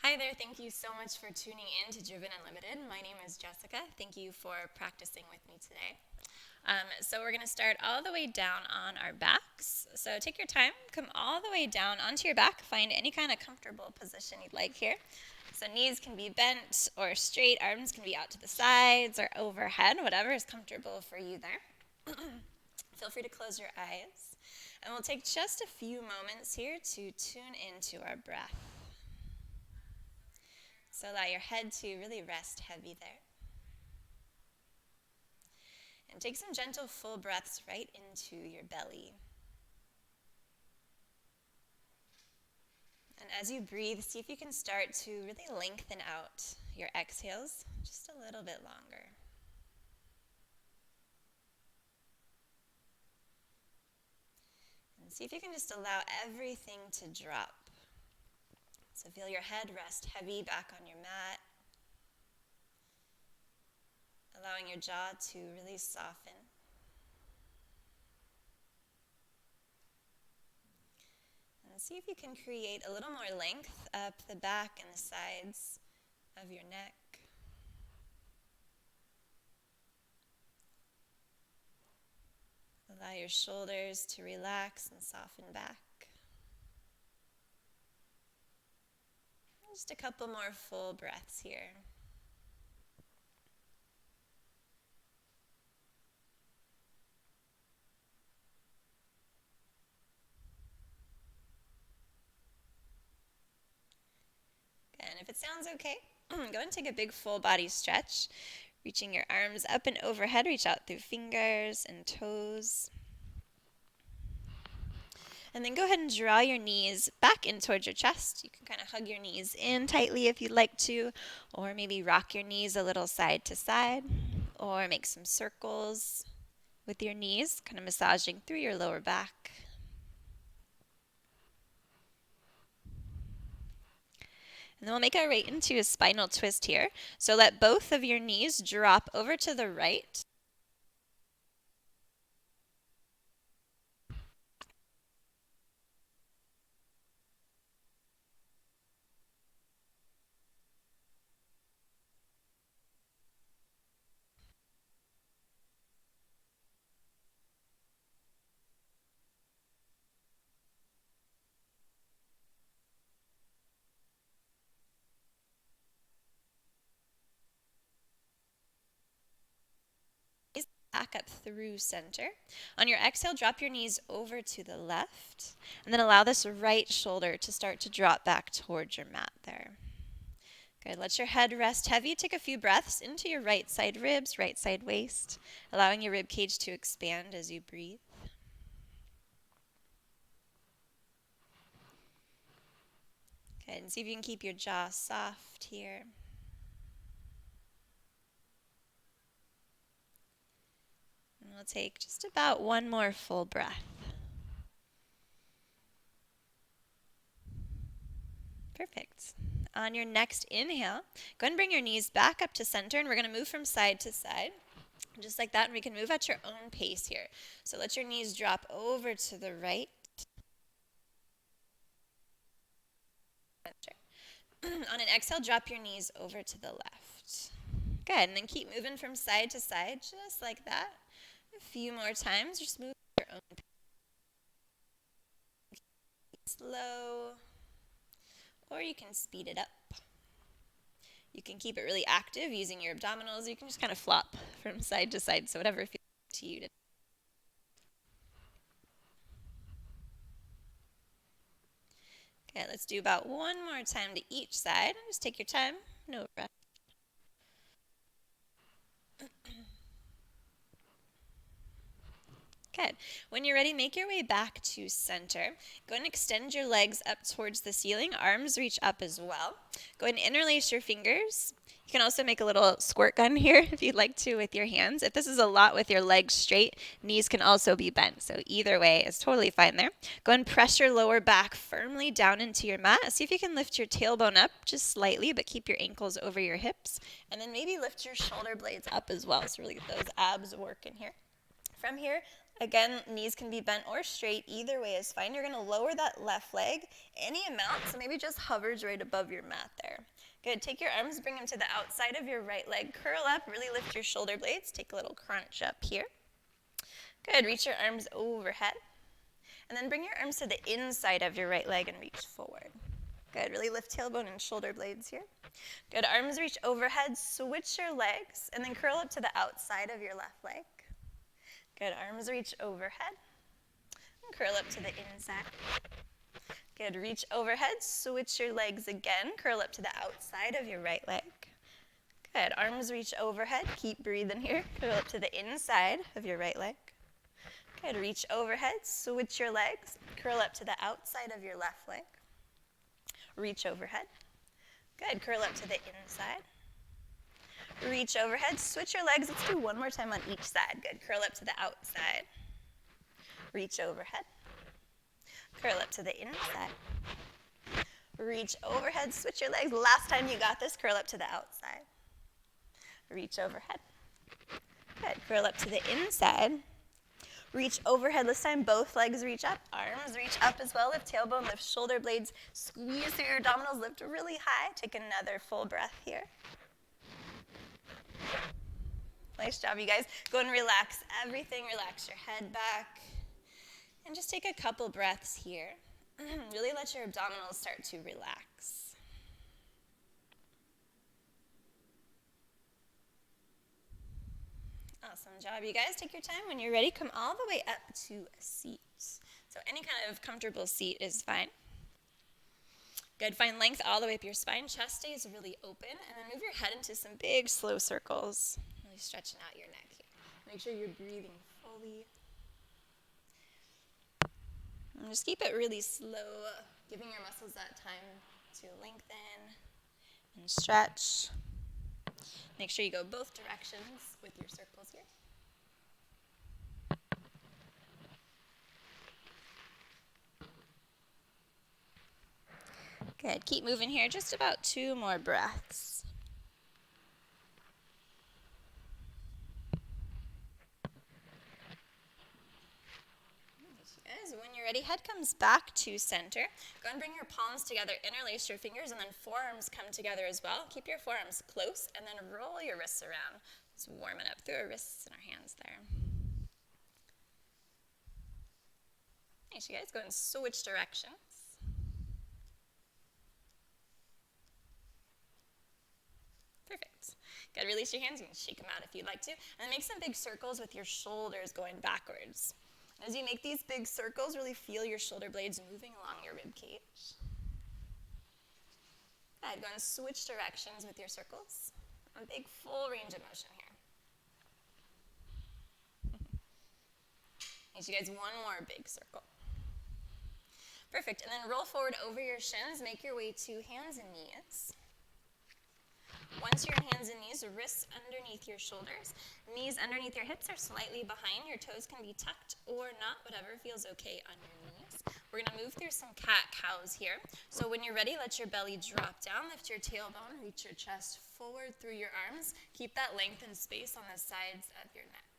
Hi there, thank you so much for tuning in to DRVN Unlimited. My name is Jessica. Thank you for practicing with me today. So we're going to start all the way down on our backs. So take your time, come all the way down onto your back, find any kind of comfortable position you'd like here. So knees can be bent or straight, arms can be out to the sides or overhead, whatever is comfortable for you there. Feel free to close your eyes. And we'll take just a few moments here to tune into our breath. So allow your head to really rest heavy there. And take some gentle full breaths right into your belly. And as you breathe, see if you can start to really lengthen out your exhales just a little bit longer. And see if you can just allow everything to drop. So feel your head rest heavy back on your mat, allowing your jaw to really soften. And see if you can create a little more length up the back and the sides of your neck. Allow your shoulders to relax and soften back. Just a couple more full breaths here. And if it sounds okay, go ahead and take a big full body stretch, reaching your arms up and overhead, reach out through fingers and toes. And then go ahead and draw your knees back in towards your chest. You can kind of hug your knees in tightly if you'd like to, or maybe rock your knees a little side to side, or make some circles with your knees, kind of massaging through your lower back. And then we'll make our way into a spinal twist here. So let both of your knees drop over to the right. Back up through center. On your exhale, drop your knees over to the left, and then allow this right shoulder to start to drop back towards your mat there. Good. Let your head rest heavy. Take a few breaths into your right side ribs, right side waist, allowing your rib cage to expand as you breathe. Good. And see if you can keep your jaw soft here. And we'll take just about one more full breath. Perfect. On your next inhale, go ahead and bring your knees back up to center, and we're going to move from side to side. Just like that, and we can move at your own pace here. So let your knees drop over to the right. On an exhale, drop your knees over to the left. Good, and then keep moving from side to side, just like that. A few more times, just move at your own pace. Slow, or you can speed it up. You can keep it really active using your abdominals. You can just kind of flop from side to side, so whatever feels to you. Okay, let's do about one more time to each side. Just take your time, no rush. Good. When you're ready, make your way back to center. Go ahead and extend your legs up towards the ceiling. Arms reach up as well. Go ahead and interlace your fingers. You can also make a little squirt gun here if you'd like to with your hands. If this is a lot with your legs straight, knees can also be bent. So either way is totally fine there. Go ahead and press your lower back firmly down into your mat. See if you can lift your tailbone up just slightly, but keep your ankles over your hips. And then maybe lift your shoulder blades up as well. So really get those abs working here. From here, again, knees can be bent or straight. Either way is fine. You're going to lower that left leg any amount, so maybe just hovers right above your mat there. Good. Take your arms, bring them to the outside of your right leg. Curl up, really lift your shoulder blades. Take a little crunch up here. Good. Reach your arms overhead. And then bring your arms to the inside of your right leg and reach forward. Good. Really lift tailbone and shoulder blades here. Good. Arms reach overhead. Switch your legs and then curl up to the outside of your left leg. Good. Arms reach overhead and curl up to the inside. Good. Reach overhead. Switch your legs again. Curl up to the outside of your right leg. Good. Arms reach overhead. Keep breathing here. Curl up to the inside of your right leg. Good. Reach overhead. Switch your legs. Curl up to the outside of your left leg. Reach overhead. Good. Curl up to the inside. Reach overhead. Switch your legs. Let's do one more time on each side. Good. Curl up to the outside. Reach overhead. Curl up to the inside. Reach overhead. Switch your legs. Last time you got this. Curl up to the outside. Reach overhead. Good. Curl up to the inside. Reach overhead. This time both legs reach up. Arms reach up as well. Lift tailbone, lift shoulder blades. Squeeze through your abdominals. Lift really high. Take another full breath here. Nice job, you guys. Go and relax everything. Relax your head back. And just take a couple breaths here. Really let your abdominals start to relax. Awesome job, you guys. Take your time. When you're ready, come all the way up to a seat. So any kind of comfortable seat is fine. Good. Find length all the way up your spine. Chest stays really open. And then move your head into some big, slow circles. Really stretching out your neck here. Make sure you're breathing fully. And just keep it really slow, giving your muscles that time to lengthen and stretch. Make sure you go both directions with your circles here. Good. Keep moving here. Just about 2 more breaths. When you're ready, head comes back to center. Go and bring your palms together, interlace your fingers, and then forearms come together as well. Keep your forearms close, and then roll your wrists around. Just warming up through our wrists and our hands there. Nice, you guys. Go and switch directions. Perfect. Good. Release your hands. You can shake them out if you'd like to. And then make some big circles with your shoulders going backwards. As you make these big circles, really feel your shoulder blades moving along your rib cage. Good. Go and switch directions with your circles. A big full range of motion here. Nice, you guys. One more big circle. Perfect. And then roll forward over your shins. Make your way to hands and knees. Once you're in hands and knees, wrists underneath your shoulders, knees underneath your hips are slightly behind. Your toes can be tucked or not, whatever feels okay on your knees. We're going to move through some cat-cows here. So when you're ready, let your belly drop down, lift your tailbone, reach your chest forward through your arms. Keep that length and space on the sides of your neck.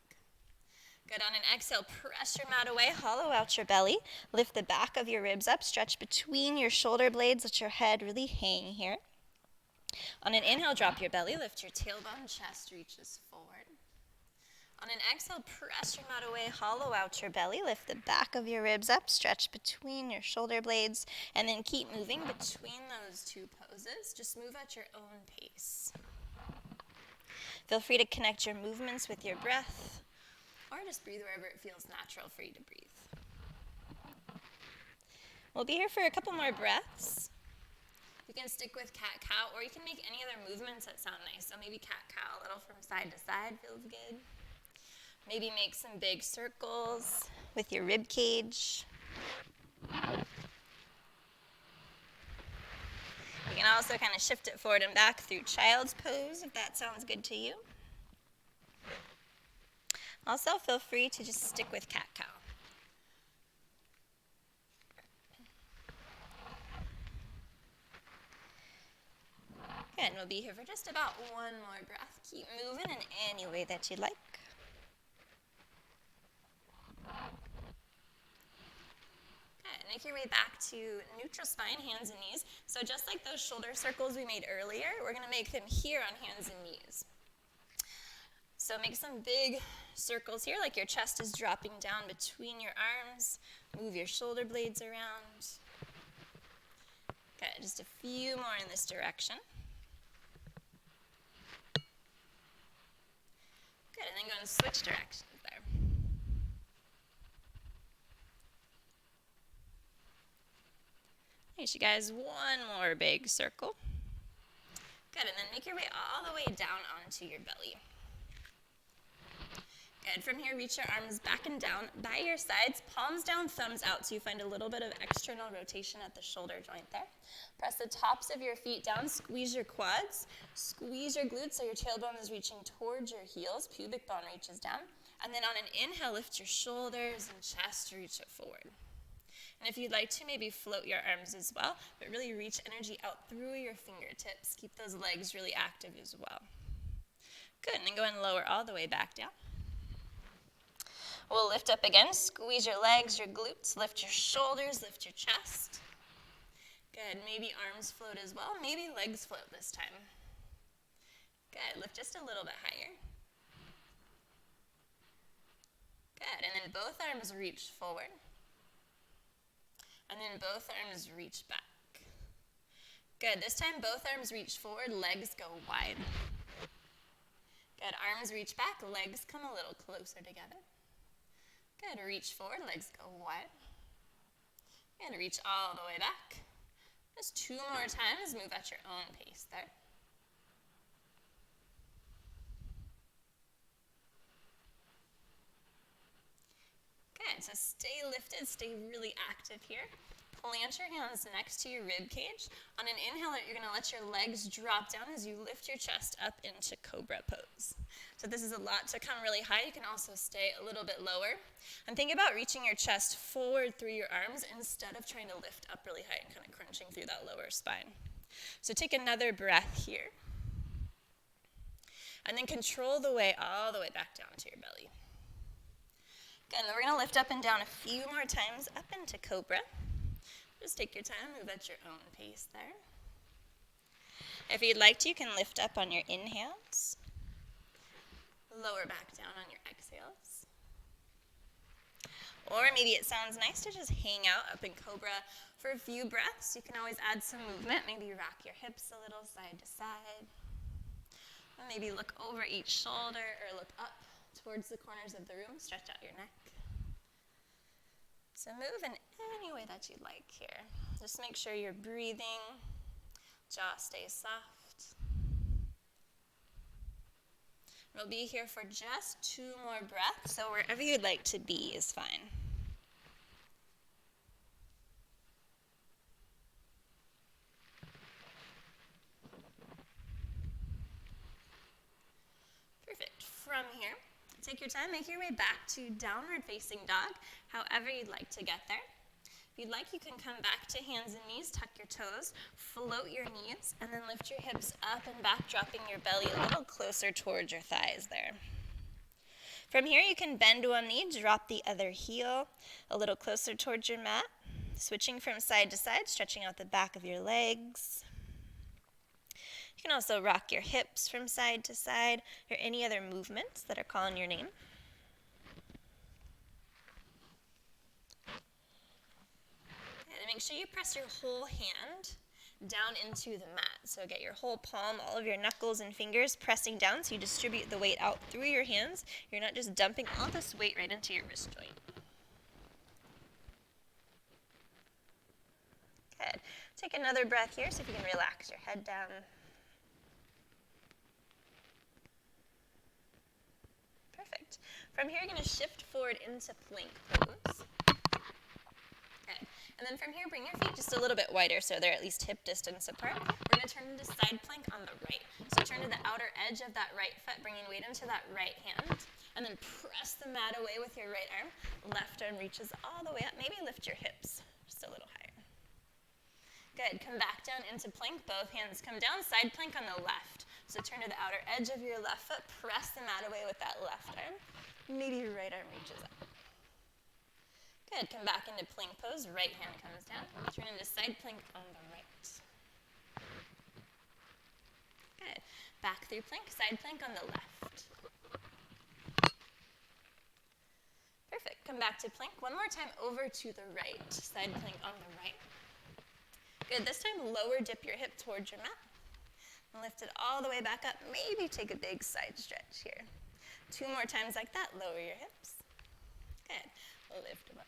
Good. On an exhale, press your mat away, hollow out your belly. Lift the back of your ribs up, stretch between your shoulder blades, let your head really hang here. On an inhale, drop your belly, lift your tailbone, chest reaches forward. On an exhale, press your mat away, hollow out your belly, lift the back of your ribs up, stretch between your shoulder blades, and then keep moving between those 2 poses. Just move at your own pace. Feel free to connect your movements with your breath, or just breathe wherever it feels natural for you to breathe. We'll be here for a couple more breaths. You can stick with cat-cow, or you can make any other movements that sound nice. So maybe cat-cow, a little from side to side feels good. Maybe make some big circles with your rib cage. You can also kind of shift it forward and back through child's pose, if that sounds good to you. Also, feel free to just stick with cat-cow. Good, we'll be here for just about 1 more breath. Keep moving in any way that you'd like. Good, and make your way back to neutral spine, hands and knees. So just like those shoulder circles we made earlier, we're going to make them here on hands and knees. So make some big circles here, like your chest is dropping down between your arms. Move your shoulder blades around. Good, just a few more in this direction. Good, and then go and switch directions there. Nice, you guys, one more big circle. Good, and then make your way all the way down onto your belly. Good, from here, reach your arms back and down by your sides, palms down, thumbs out, so you find a little bit of external rotation at the shoulder joint there. Press the tops of your feet down, squeeze your quads, squeeze your glutes so your tailbone is reaching towards your heels, pubic bone reaches down, and then on an inhale, lift your shoulders and chest, reach it forward. And if you'd like to, maybe float your arms as well, but really reach energy out through your fingertips. Keep those legs really active as well. Good, and then go and lower all the way back down. We'll lift up again, squeeze your legs, your glutes, lift your shoulders, lift your chest. Good, maybe arms float as well, maybe legs float this time. Good, lift just a little bit higher. Good, and then both arms reach forward. And then both arms reach back. Good, this time both arms reach forward, legs go wide. Good, arms reach back, legs come a little closer together. Good, reach forward, legs go wide. Good, reach all the way back. Just two more times, move at your own pace there. Good, so stay lifted, stay really active here. Plant your hands next to your rib cage. On an inhale, you're going to let your legs drop down as you lift your chest up into cobra pose. So this is a lot to come really high. You can also stay a little bit lower. And think about reaching your chest forward through your arms instead of trying to lift up really high and kind of crunching through that lower spine. So take another breath here. And then control the way all the way back down to your belly. Good, and then we're going to lift up and down a few more times up into cobra. Just take your time, move at your own pace there. If you'd like to, you can lift up on your inhales. Lower back down on your exhales. Or maybe it sounds nice to just hang out up in cobra for a few breaths. You can always add some movement. Maybe rock your hips a little side to side. And maybe look over each shoulder or look up towards the corners of the room. Stretch out your neck. So move in any way that you'd like here. Just make sure you're breathing, jaw stays soft. We'll be here for just 2 more breaths, so wherever you'd like to be is fine. Perfect. From here, take your time, make your way back to downward facing dog, however you'd like to get there. If you'd like, you can come back to hands and knees, tuck your toes, float your knees, and then lift your hips up and back, dropping your belly a little closer towards your thighs there. From here, you can bend one knee, drop the other heel a little closer towards your mat, switching from side to side, stretching out the back of your legs. You can also rock your hips from side to side, or any other movements that are calling your name. And make sure you press your whole hand down into the mat. So get your whole palm, all of your knuckles and fingers pressing down so you distribute the weight out through your hands. You're not just dumping all this weight right into your wrist joint. Good. Take another breath here so if you can relax your head down. Perfect. From here, you're going to shift forward into plank pose. Okay. And then from here, bring your feet just a little bit wider so they're at least hip distance apart. We're going to turn into side plank on the right. So turn to the outer edge of that right foot, bringing weight into that right hand. And then press the mat away with your right arm. Left arm reaches all the way up. Maybe lift your hips just a little higher. Good. Come back down into plank. Both hands come down. Side plank on the left. So turn to the outer edge of your left foot. Press the mat away with that left arm. Maybe your right arm reaches up. Good, come back into plank pose, right hand comes down. Turn into side plank on the right. Good, back through plank, side plank on the left. Perfect, come back to plank. One more time over to the right, side plank on the right. Good, this time lower, dip your hip towards your mat. And lift it all the way back up. Maybe take a big side stretch here. 2 more times like that, lower your hips. Good, lift them up.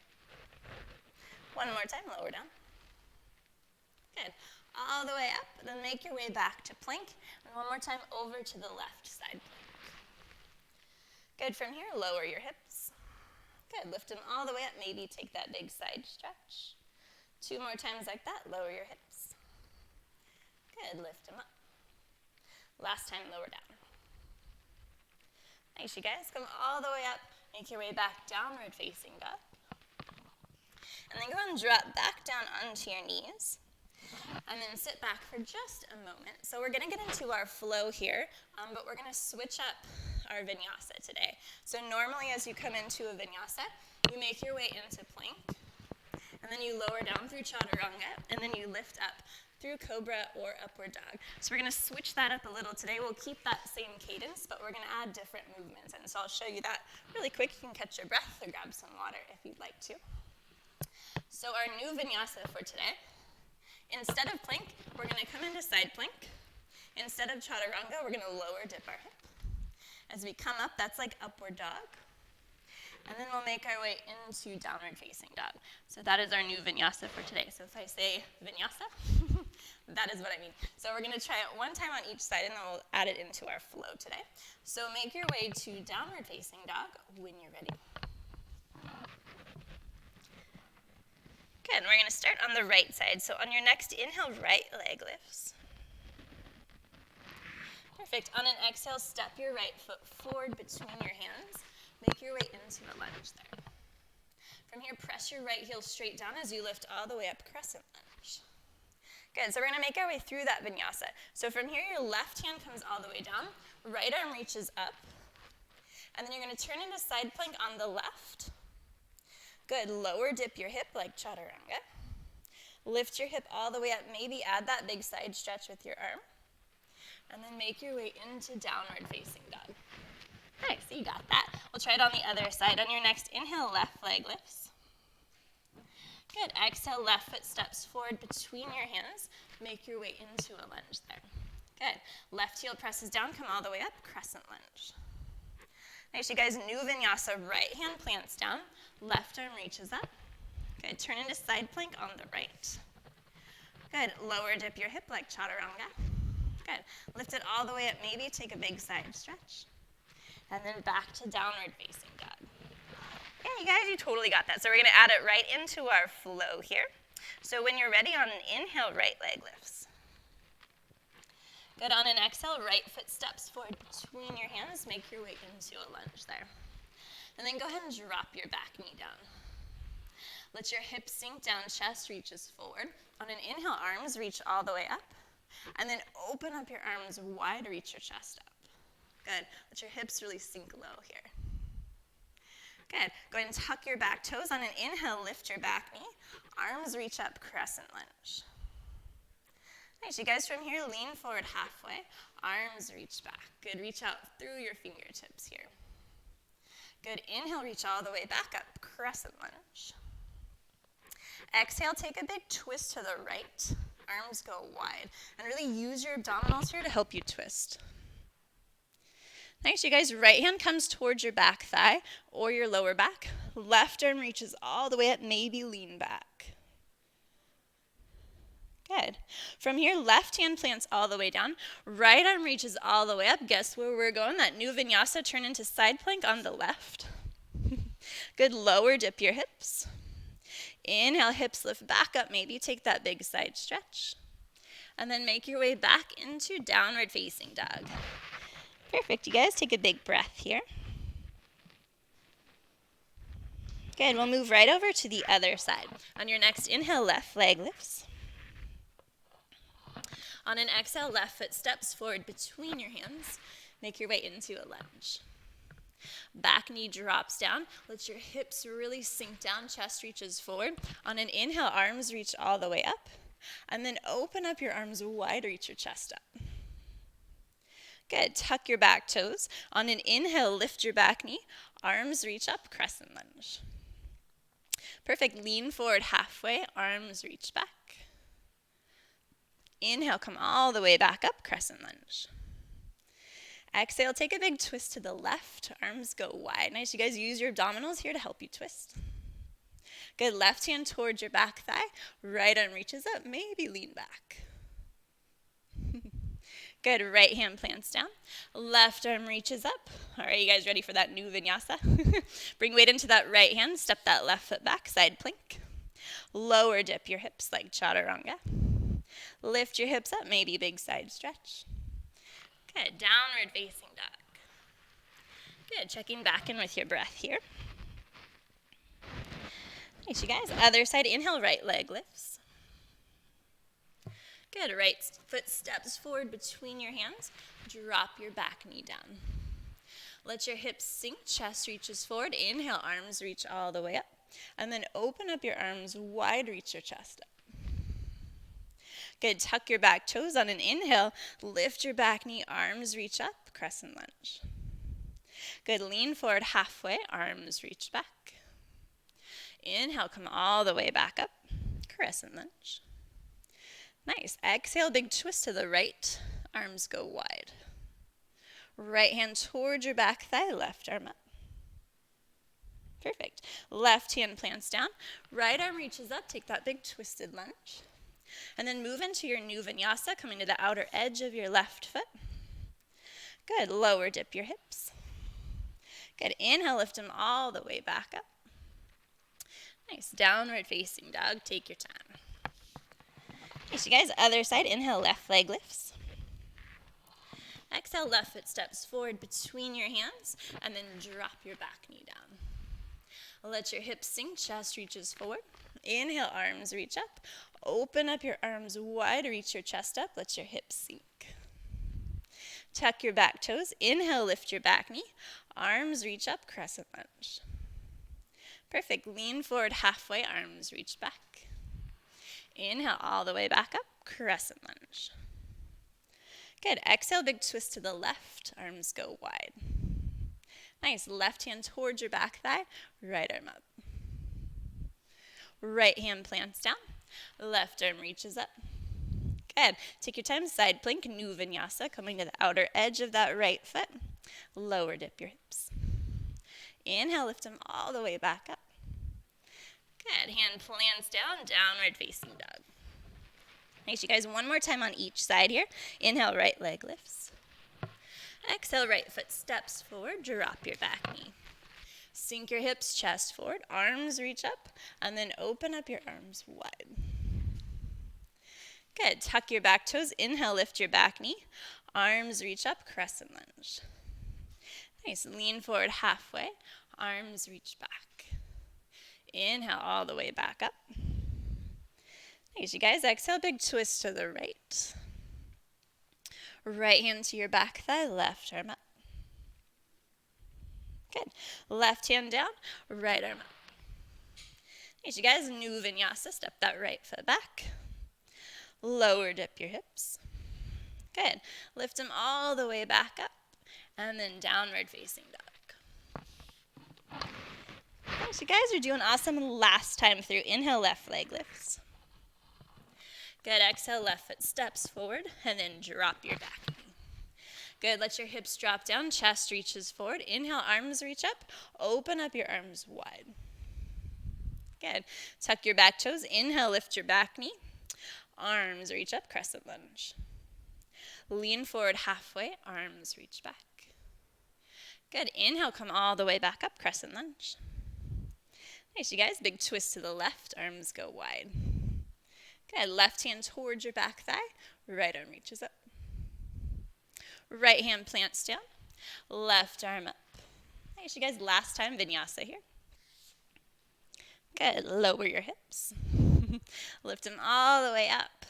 1 more time, lower down. Good, all the way up, then make your way back to plank. And 1 more time over to the left side plank. Good, from here, lower your hips. Good, lift them all the way up, maybe take that big side stretch. 2 more times like that, lower your hips. Good, lift them up. Last time, lower down. Nice, you guys. Come all the way up, make your way back, downward facing dog. And then go ahead and drop back down onto your knees. And then sit back for just a moment. So we're going to get into our flow here, but we're going to switch up our vinyasa today. So normally as you come into a vinyasa, you make your way into plank, and then you lower down through chaturanga, and then you lift up through cobra or upward dog. So we're going to switch that up a little today. We'll keep that same cadence, but we're going to add different movements. And so I'll show you that really quick. You can catch your breath or grab some water if you'd like to. So our new vinyasa for today, instead of plank, we're going to come into side plank. Instead of chaturanga, we're going to lower dip our hip. As we come up, that's like upward dog. And then we'll make our way into downward facing dog. So that is our new vinyasa for today. So if I say vinyasa, that is what I mean. So we're going to try it 1 time on each side, and then we'll add it into our flow today. So make your way to downward facing dog when you're ready. Good, and we're going to start on the right side. So on your next inhale, right leg lifts. Perfect. On an exhale, step your right foot forward between your hands. Make your way into a lunge there. From here, press your right heel straight down as you lift all the way up, crescent lunge. Good, so we're going to make our way through that vinyasa. So from here, your left hand comes all the way down, right arm reaches up, and then you're going to turn into side plank on the left. Good, lower dip your hip like chaturanga. Lift your hip all the way up, maybe add that big side stretch with your arm, and then make your way into downward facing dog. Nice, you got that. We'll try it on the other side. On your next inhale, left leg lifts. Good, exhale, left foot steps forward between your hands. Make your way into a lunge there. Good, left heel presses down, come all the way up, crescent lunge. Nice, you guys, new vinyasa, right hand plants down, left arm reaches up. Good, turn into side plank on the right. Good, lower dip your hip like chaturanga. Good, lift it all the way up, maybe take a big side stretch. And then back to downward facing dog. Yeah, you guys, you totally got that. So we're going to add it right into our flow here. So when you're ready, on an inhale, right leg lifts. Good, on an exhale, right foot steps forward between your hands. Make your way into a lunge there. And then go ahead and drop your back knee down. Let your hips sink down, chest reaches forward. On an inhale, arms reach all the way up. And then open up your arms wide, reach your chest up. Good. Let your hips really sink low here. Good. Go ahead and tuck your back toes. On an inhale, lift your back knee. Arms reach up, crescent lunge. Nice. You guys, from here, lean forward halfway. Arms reach back. Good. Reach out through your fingertips here. Good. Inhale, reach all the way back up, crescent lunge. Exhale, take a big twist to the right. Arms go wide. And really use your abdominals here to help you twist. Nice, you guys, right hand comes towards your back thigh or your lower back. Left arm reaches all the way up, maybe lean back. Good. From here, left hand plants all the way down. Right arm reaches all the way up. Guess where we're going? That new vinyasa, turn into side plank on the left. Good, lower dip your hips. Inhale, hips lift back up, maybe take that big side stretch. And then make your way back into downward facing dog. Perfect, you guys, take a big breath here. Good, we'll move right over to the other side. On your next inhale, left leg lifts. On an exhale, left foot steps forward between your hands. Make your way into a lunge. Back knee drops down. Let your hips really sink down, chest reaches forward. On an inhale, arms reach all the way up. And then open up your arms wide, reach your chest up. Good, tuck your back toes. On an inhale, lift your back knee. Arms reach up, crescent lunge. Perfect, lean forward halfway, arms reach back. Inhale, come all the way back up, crescent lunge. Exhale, take a big twist to the left, arms go wide. Nice, you guys use your abdominals here to help you twist. Good, left hand towards your back thigh, right arm reaches up, maybe lean back. Good, right hand plants down, left arm reaches up. All right, you guys ready for that new vinyasa? Bring weight into that right hand, step that left foot back, side plank. Lower dip your hips like chaturanga. Lift your hips up, maybe big side stretch. Good, downward facing dog. Good, checking back in with your breath here. Nice, you guys. Other side, inhale, right leg lifts. Good, right foot steps forward between your hands. Drop your back knee down. Let your hips sink, chest reaches forward. Inhale, arms reach all the way up. And then open up your arms wide, reach your chest up. Good, tuck your back toes. On an inhale, lift your back knee, arms reach up, crescent lunge. Good, lean forward halfway, arms reach back. Inhale, come all the way back up, crescent lunge. Nice, exhale, big twist to the right, arms go wide. Right hand towards your back thigh, left arm up. Perfect, left hand plants down, right arm reaches up, take that big twisted lunge. And then move into your new vinyasa, coming to the outer edge of your left foot. Good, lower dip your hips. Good, inhale, lift them all the way back up. Nice, downward facing dog, take your time. Nice, you guys, other side, inhale, left leg lifts. Exhale, left foot steps forward between your hands, and then drop your back knee down. Let your hips sink, chest reaches forward. Inhale, arms reach up. Open up your arms wide, reach your chest up, let your hips sink. Tuck your back toes. Inhale, lift your back knee. Arms reach up, crescent lunge. Perfect, lean forward halfway, arms reach back. Inhale all the way back up, crescent lunge. Good, exhale, big twist to the left, arms go wide. Nice, left hand towards your back thigh, right arm up. Right hand plants down, left arm reaches up. Good, take your time, side plank, new vinyasa, coming to the outer edge of that right foot. Lower dip your hips. Inhale, lift them all the way back up. Good, hand plants down, downward facing dog. Nice, you guys, one more time on each side here. Inhale, right leg lifts. Exhale, right foot steps forward, drop your back knee. Sink your hips, chest forward, arms reach up, and then open up your arms wide. Good, tuck your back toes, inhale, lift your back knee, arms reach up, crescent lunge. Nice, lean forward halfway, arms reach back. Inhale all the way back up. Nice, you guys, exhale, big twist to the right. Right hand to your back thigh, left arm up. Good, left hand down, right arm up. Nice, you guys, new vinyasa, step that right foot back. Lower dip your hips. Good, lift them all the way back up, and then downward facing dog. Nice, you guys are doing awesome. Last time through, inhale, left leg lifts. Good, exhale, left foot steps forward, and then drop your back knee. Good, let your hips drop down, chest reaches forward. Inhale, arms reach up, open up your arms wide. Good, tuck your back toes, inhale, lift your back knee. Arms reach up, crescent lunge. Lean forward halfway, arms reach back. Good, inhale, come all the way back up, crescent lunge. Nice, you guys, big twist to the left, arms go wide. Good, left hand towards your back thigh, right arm reaches up. Right hand plants down, left arm up. Nice, you guys, last time, vinyasa here. Good, lower your hips. Lift them all the way up.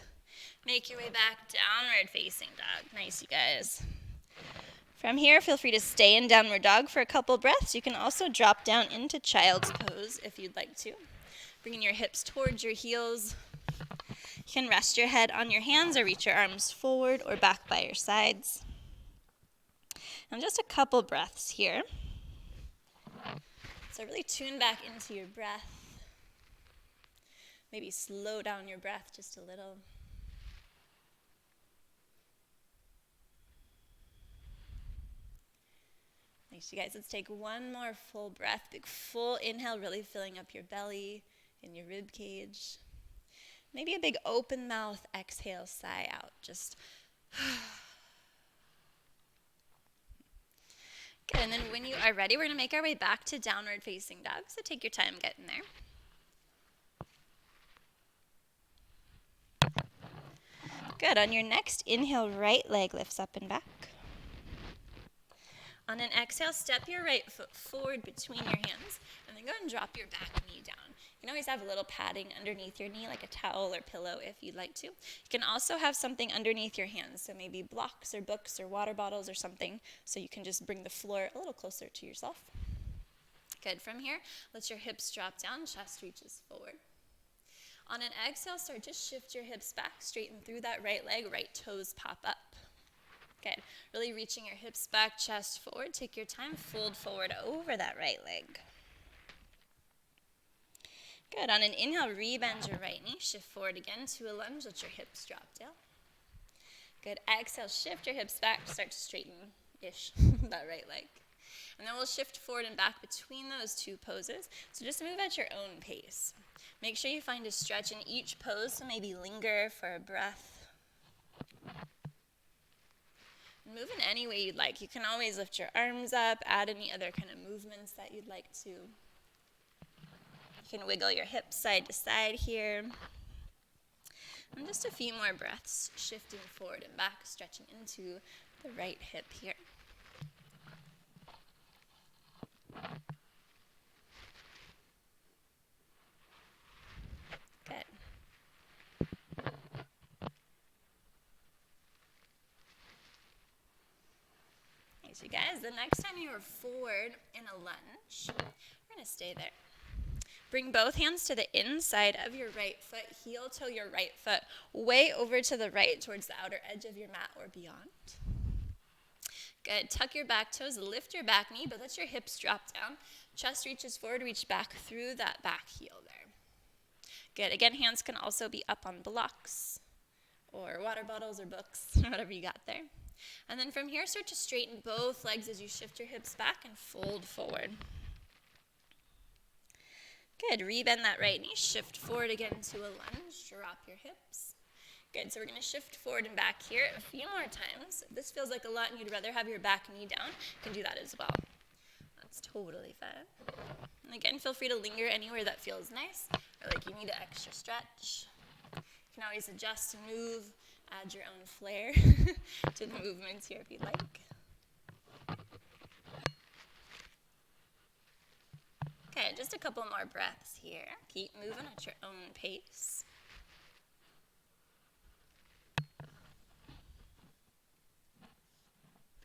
Make your way back, downward facing dog. Nice, you guys. From here, feel free to stay in downward dog for a couple breaths. You can also drop down into child's pose if you'd like to. Bringing your hips towards your heels. You can rest your head on your hands or reach your arms forward or back by your sides. And just a couple breaths here. So really tune back into your breath. Maybe slow down your breath just a little. Nice, you guys. Let's take one more full breath. Big full inhale, really filling up your belly and your rib cage. Maybe a big open mouth exhale, sigh out. Just good. And then when you are ready, we're going to make our way back to downward facing dog. So take your time getting there. Good. On your next inhale, right leg lifts up and back. On an exhale, step your right foot forward between your hands, and then go ahead and drop your back knee down. You can always have a little padding underneath your knee, like a towel or pillow if you'd like to. You can also have something underneath your hands, so maybe blocks or books or water bottles or something, so you can just bring the floor a little closer to yourself. Good. From here, let your hips drop down, chest reaches forward. On an exhale, start to shift your hips back, straighten through that right leg, right toes pop up. Good. Really reaching your hips back, chest forward. Take your time, fold forward over that right leg. Good. On an inhale, rebend your right knee, shift forward again to a lunge, let your hips drop down. Good. Exhale, shift your hips back, start to straighten-ish that right leg. And then we'll shift forward and back between those two poses. So just move at your own pace. Make sure you find a stretch in each pose, so maybe linger for a breath. Move in any way you'd like. You can always lift your arms up, add any other kind of movements that you'd like to. You can wiggle your hips side to side here. And just a few more breaths, shifting forward and back, stretching into the right hip here. Good. Nice, you guys. The next time you are forward in a lunge, we're going to stay there. Bring both hands to the inside of your right foot, heel toe your right foot way over to the right towards the outer edge of your mat or beyond. Good. Tuck your back toes, lift your back knee, but let your hips drop down. Chest reaches forward, reach back through that back heel there. Good. Again, hands can also be up on blocks or water bottles or books, whatever you got there. And then from here, start to straighten both legs as you shift your hips back and fold forward. Good. Rebend that right knee, shift forward again to a lunge, drop your hips. Good. So we're going to shift forward and back here a few more times. If this feels like a lot and you'd rather have your back knee down, you can do that as well. That's totally fine. And again, feel free to linger anywhere that feels nice or like you need an extra stretch. You can always adjust and move, add your own flair to the movements here if you'd like. Okay, just a couple more breaths here. Keep moving at your own pace.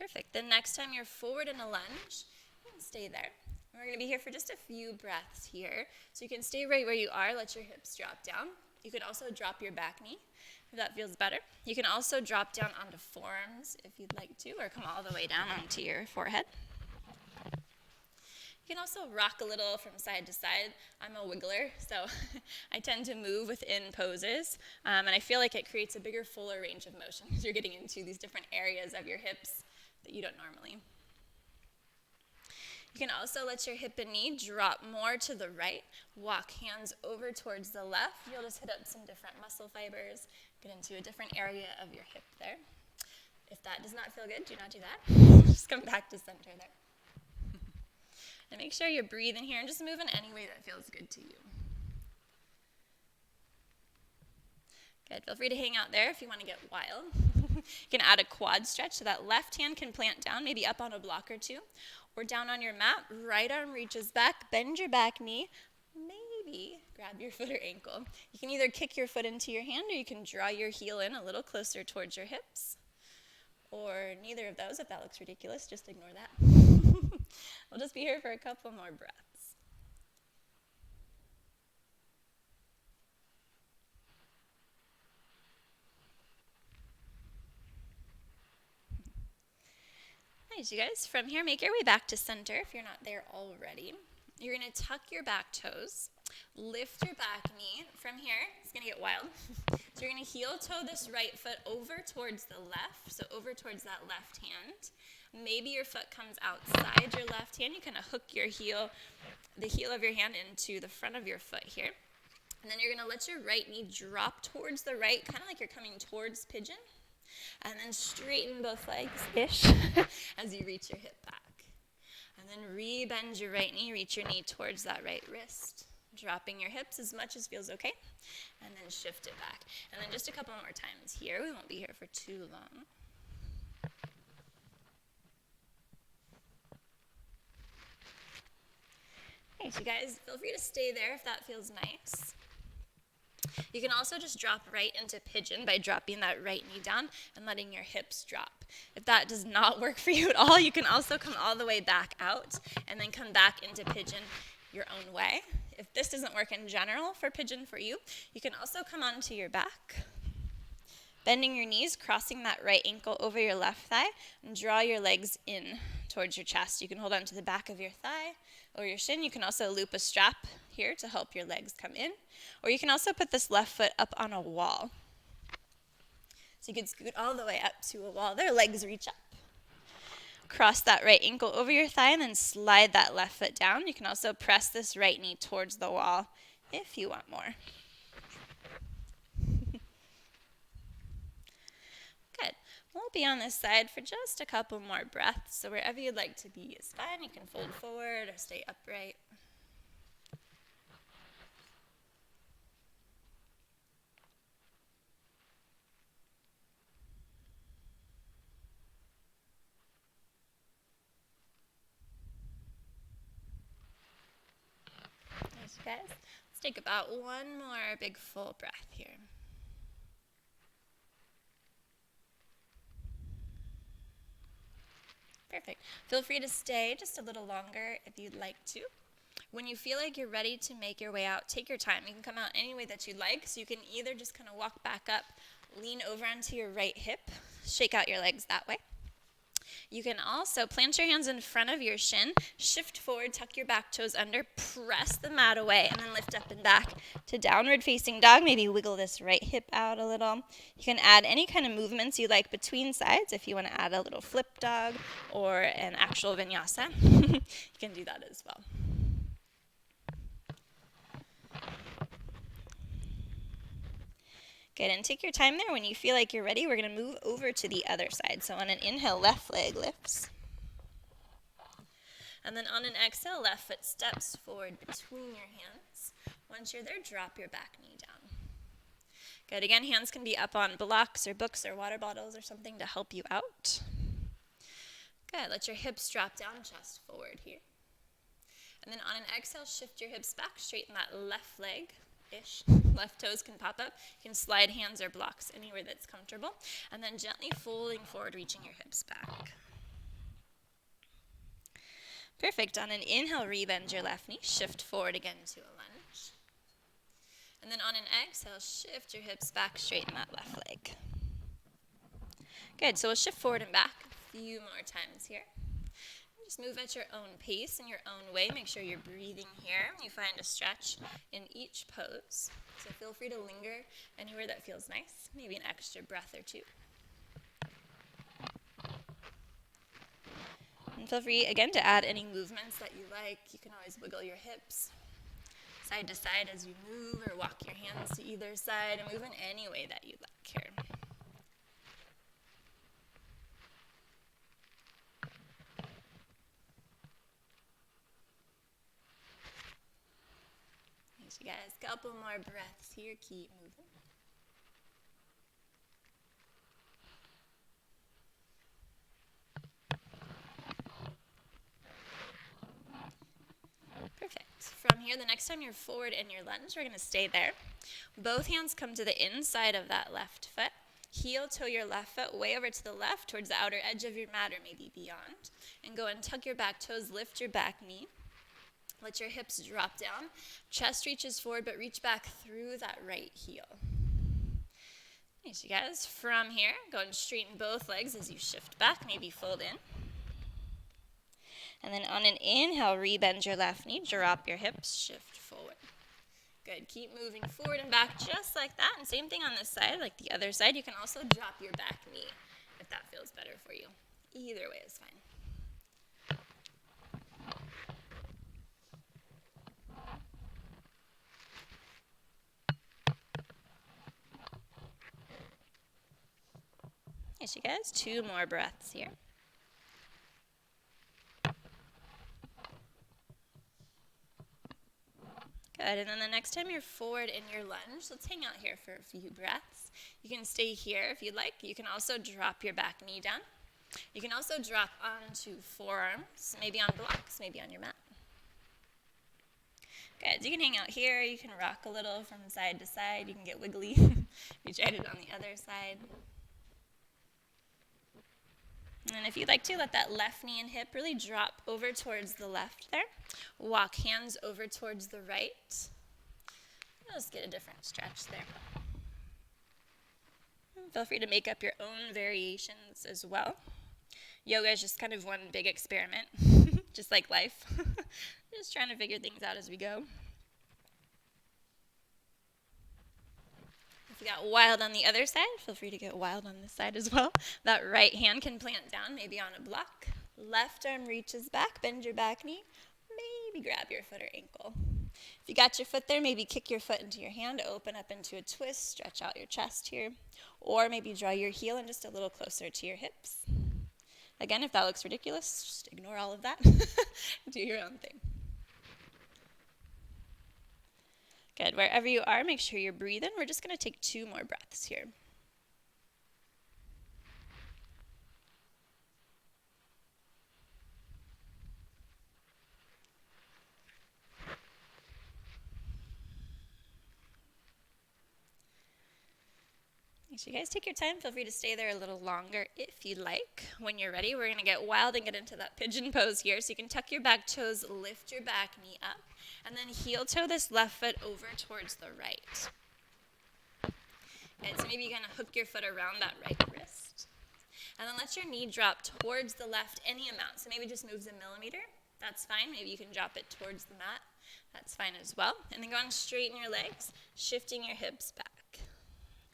Perfect. Then next time you're forward in a lunge, you can stay there. We're going to be here for just a few breaths here. So you can stay right where you are, let your hips drop down. You could also drop your back knee if that feels better. You can also drop down onto forearms if you'd like to, or come all the way down onto your forehead. You can also rock a little from side to side. I'm a wiggler, so I tend to move within poses, and I feel like it creates a bigger, fuller range of motion because you're getting into these different areas of your hips that you don't normally. You can also let your hip and knee drop more to the right, walk hands over towards the left. You'll just hit up some different muscle fibers, get into a different area of your hip there. If that does not feel good, do not do that. Just come back to center there. And make sure you're breathing here and just move in any way that feels good to you. Good. Feel free to hang out there if you want to get wild. You can add a quad stretch so that left hand can plant down, maybe up on a block or two, or down on your mat. Right arm reaches back, bend your back knee, maybe grab your foot or ankle. You can either kick your foot into your hand or you can draw your heel in a little closer towards your hips. or neither of those. If that looks ridiculous, just ignore that. We'll just be here for a couple more breaths. Nice, you guys. From here, make your way back to center if you're not there already. You're going to tuck your back toes, lift your back knee. From here, it's going to get wild. So you're going to heel toe this right foot over towards the left, so over towards that left hand. Maybe your foot comes outside your left hand. You kind of hook your heel, the heel of your hand into the front of your foot here. And then you're going to let your right knee drop towards the right, kind of like you're coming towards pigeon. And then straighten both legs-ish as you reach your hip back. And then re-bend your right knee, reach your knee towards that right wrist. Dropping your hips as much as feels okay. And then shift it back. And then just a couple more times here. We won't be here for too long. Okay, so you guys, feel free to stay there if that feels nice. You can also just drop right into pigeon by dropping that right knee down and letting your hips drop. If that does not work for you at all, you can also come all the way back out and then come back into pigeon your own way. If this doesn't work in general for pigeon for you, you can also come onto your back, bending your knees, crossing that right ankle over your left thigh, and draw your legs in towards your chest. You can hold on to the back of your thigh or your shin. You can also loop a strap here to help your legs come in. Or you can also put this left foot up on a wall. So you can scoot all the way up to a wall there, legs reach up. Cross that right ankle over your thigh and then slide that left foot down. You can also press this right knee towards the wall if you want more. Good. We'll be on this side for just a couple more breaths. So wherever you'd like to be is fine. You can fold forward or stay upright. Nice, guys. Let's take about one more big full breath here. Perfect. Feel free to stay just a little longer if you'd like to. When you feel like you're ready to make your way out, take your time. You can come out any way that you'd like. So you can either just kind of walk back up, lean over onto your right hip, shake out your legs that way. You can also plant your hands in front of your shin, shift forward, tuck your back toes under, press the mat away, and then lift up and back to downward facing dog. Maybe wiggle this right hip out a little. You can add any kind of movements you like between sides. If you want to add a little flip dog or an actual vinyasa, you can do that as well. Good, and take your time there. When you feel like you're ready, we're going to move over to the other side. So on an inhale, left leg lifts. And then on an exhale, left foot steps forward between your hands. Once you're there, drop your back knee down. Good, again, hands can be up on blocks or books or water bottles or something to help you out. Good, let your hips drop down, chest forward here. And then on an exhale, shift your hips back, straighten that left leg. Left toes can pop up. You can slide hands or blocks anywhere that's comfortable. And then gently folding forward, reaching your hips back. Perfect. On an inhale, rebend your left knee. Shift forward again to a lunge. And then on an exhale, shift your hips back, straighten that left leg. Good. So we'll shift forward and back a few more times here. Just move at your own pace in your own way. Make sure you're breathing here. You find a stretch in each pose. So feel free to linger anywhere that feels nice. Maybe an extra breath or two. And feel free, again, to add any movements that you like. You can always wiggle your hips side to side as you move, or walk your hands to either side, and move in any way that you like here. You guys, couple more breaths here, keep moving. Perfect. From here, the next time you're forward in your lunge, we're going to stay there. Both hands come to the inside of that left foot. heel toe your left foot way over to the left towards the outer edge of your mat or maybe beyond. And go and tuck your back toes, lift your back knee. Let your hips drop down. Chest reaches forward, but reach back through that right heel. Nice, you guys. From here, go and straighten both legs as you shift back, maybe fold in. And then on an inhale, rebend your left knee, drop your hips, shift forward. Good, keep moving forward and back just like that. And same thing on this side, like the other side. You can also drop your back knee if that feels better for you. Either way is fine. Yes, you guys, 2 more breaths here. Good, and then the next time you're forward in your lunge, let's hang out here for a few breaths. You can stay here if you'd like. You can also drop your back knee down. You can also drop onto forearms, maybe on blocks, maybe on your mat. Good, you can hang out here. You can rock a little from side to side. You can get wiggly. You tried it on the other side. And if you'd like to, let that left knee and hip really drop over towards the left there. Walk hands over towards the right. Let's get a different stretch there. Feel free to make up your own variations as well. Yoga is just kind of one big experiment, just like life. Just trying to figure things out as we go. If you got wild on the other side, feel free to get wild on this side as well. That right hand can plant down, maybe on a block. Left arm reaches back, bend your back knee. Maybe grab your foot or ankle. If you got your foot there, maybe kick your foot into your hand, open up into a twist, stretch out your chest here. Or maybe draw your heel in just a little closer to your hips. Again, if that looks ridiculous, just ignore all of that. Do your own thing. Good. Wherever you are, make sure you're breathing. We're just going to take 2 more breaths here. So you guys take your time. Feel free to stay there a little longer if you'd like. When you're ready, we're going to get wild and get into that pigeon pose here. So you can tuck your back toes, lift your back knee up, and then heel toe this left foot over towards the right. And so maybe you're going to hook your foot around that right wrist. And then let your knee drop towards the left any amount. So maybe just moves a millimeter. That's fine. Maybe you can drop it towards the mat. That's fine as well. And then go on, straighten your legs, shifting your hips back.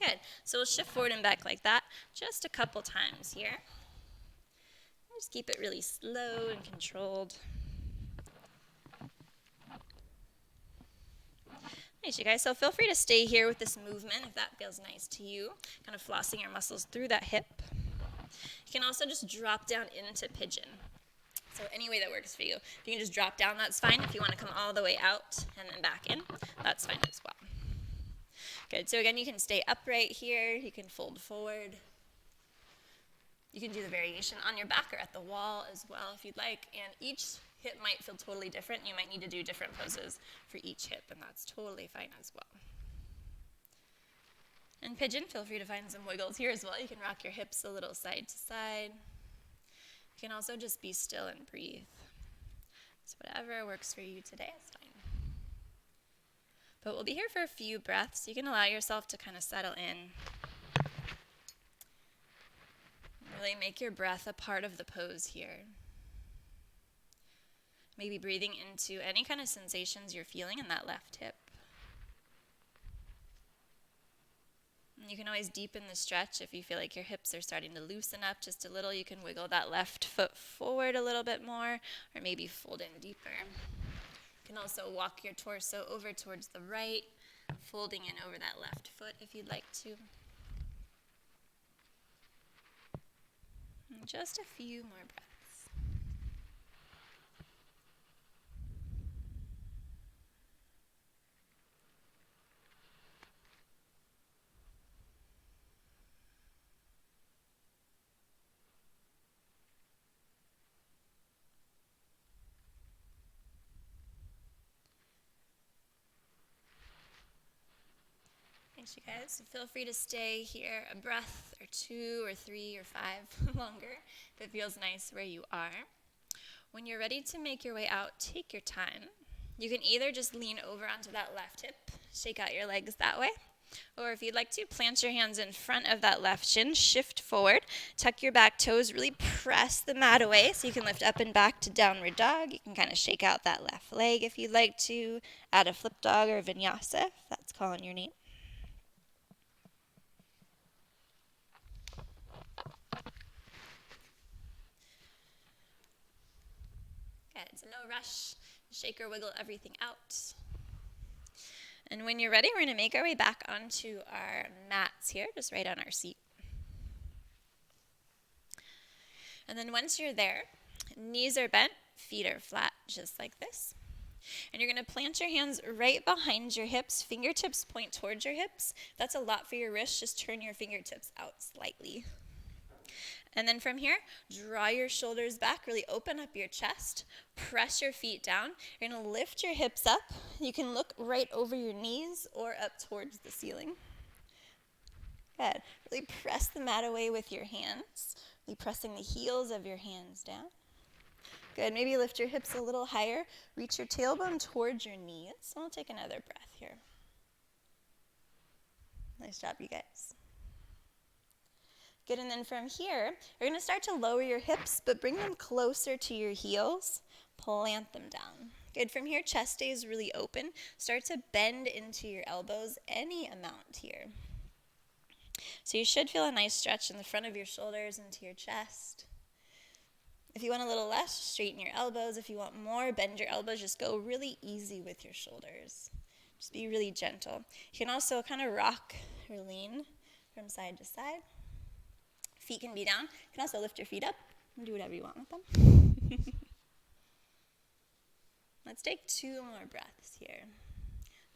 Good. So we'll shift forward and back like that just a couple times here. Just keep it really slow and controlled. Nice, you guys. So feel free to stay here with this movement if that feels nice to you. Kind of flossing your muscles through that hip. You can also just drop down into pigeon. So any way that works for you. If you can just drop down, that's fine. If you want to come all the way out and then back in, that's fine as well. Good. So again, you can stay upright here. You can fold forward. You can do the variation on your back or at the wall as well if you'd like. And each hip might feel totally different. You might need to do different poses for each hip, and that's totally fine as well. And pigeon, feel free to find some wiggles here as well. You can rock your hips a little side to side. You can also just be still and breathe. So whatever works for you today is fine. But we'll be here for a few breaths. You can allow yourself to kind of settle in. Really make your breath a part of the pose here. Maybe breathing into any kind of sensations you're feeling in that left hip. And you can always deepen the stretch if you feel like your hips are starting to loosen up just a little. You can wiggle that left foot forward a little bit more, or maybe fold in deeper. You can also walk your torso over towards the right, folding in over that left foot if you'd like to. And just a few more breaths. Nice, you guys. Feel free to stay here a breath or 2 or 3 or 5 longer if it feels nice where you are. When you're ready to make your way out, take your time. You can either just lean over onto that left hip, shake out your legs that way, or if you'd like to, plant your hands in front of that left shin, shift forward, tuck your back toes, really press the mat away so you can lift up and back to downward dog. You can kind of shake out that left leg if you'd like to, add a flip dog or vinyasa if that's calling your name. Good, so no rush, shake or wiggle everything out. And when you're ready, we're going to make our way back onto our mats here, just right on our seat. And then once you're there, knees are bent, feet are flat, just like this. And you're going to plant your hands right behind your hips, fingertips point towards your hips. If that's a lot for your wrists, just turn your fingertips out slightly. And then from here, draw your shoulders back, really open up your chest, press your feet down. You're going to lift your hips up. You can look right over your knees or up towards the ceiling. Good. Really press the mat away with your hands, really pressing the heels of your hands down. Good. Maybe lift your hips a little higher, reach your tailbone towards your knees. So we'll take another breath here. Nice job, you guys. Good, and then from here, you're going to start to lower your hips, but bring them closer to your heels. Plant them down. Good, from here, chest stays really open. Start to bend into your elbows any amount here. So you should feel a nice stretch in the front of your shoulders into your chest. If you want a little less, straighten your elbows. If you want more, bend your elbows. Just go really easy with your shoulders. Just be really gentle. You can also kind of rock or lean from side to side. Feet can be down. You can also lift your feet up and do whatever you want with them. Let's take 2 more breaths here.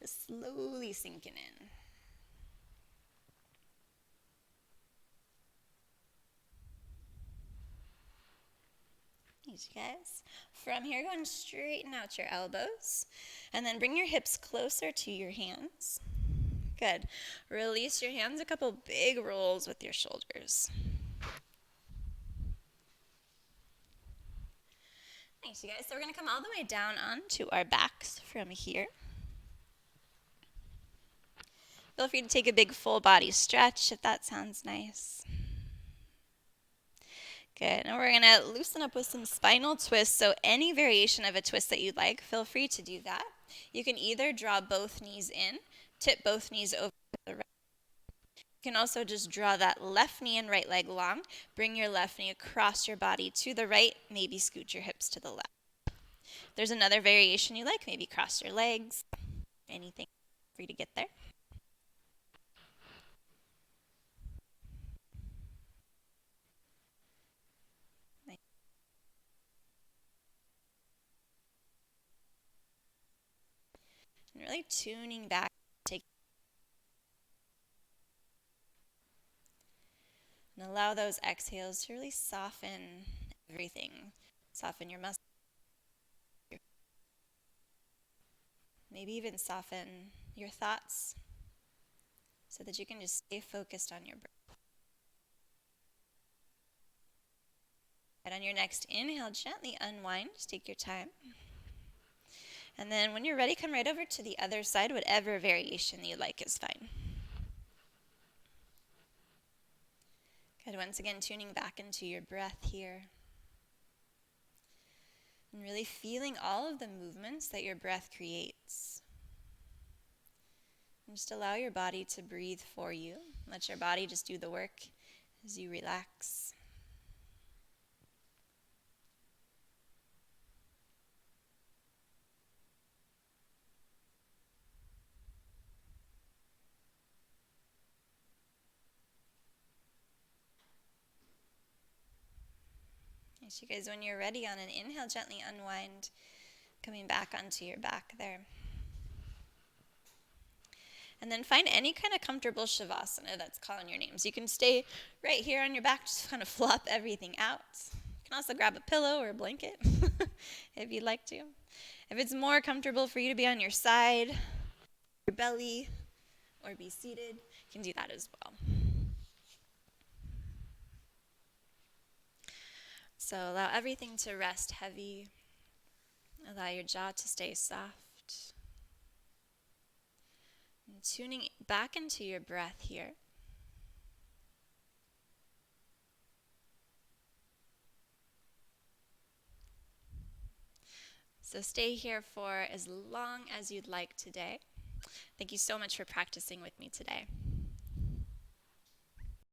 Just slowly sinking in. Nice, guys. From here, go and straighten out your elbows. And then bring your hips closer to your hands. Good. Release your hands, a couple big rolls with your shoulders. Thanks, you guys. So we're going to come all the way down onto our backs from here. Feel free to take a big full body stretch if that sounds nice. Good. Now we're going to loosen up with some spinal twists. So any variation of a twist that you'd like, feel free to do that. You can either draw both knees in, tip both knees over to the right. You can also just draw that left knee and right leg long. Bring your left knee across your body to the right. Maybe scoot your hips to the left. If there's another variation you like, maybe cross your legs. Anything for you to get there. Nice. And really tuning back. And allow those exhales to really soften everything. Soften your muscles. Maybe even soften your thoughts so that you can just stay focused on your breath. And on your next inhale, gently unwind. Just take your time. And then when you're ready, come right over to the other side. Whatever variation you like is fine. Good. Once again, tuning back into your breath here. And really feeling all of the movements that your breath creates. And just allow your body to breathe for you. Let your body just do the work as you relax. Yes, you guys, when you're ready on an inhale, gently unwind, coming back onto your back there. And then find any kind of comfortable shavasana that's calling your name. So you can stay right here on your back, just kind of flop everything out. You can also grab a pillow or a blanket if you'd like to. If it's more comfortable for you to be on your side, your belly, or be seated, you can do that as well. So allow everything to rest heavy. Allow your jaw to stay soft. And tuning back into your breath here. So stay here for as long as you'd like today. Thank you so much for practicing with me today.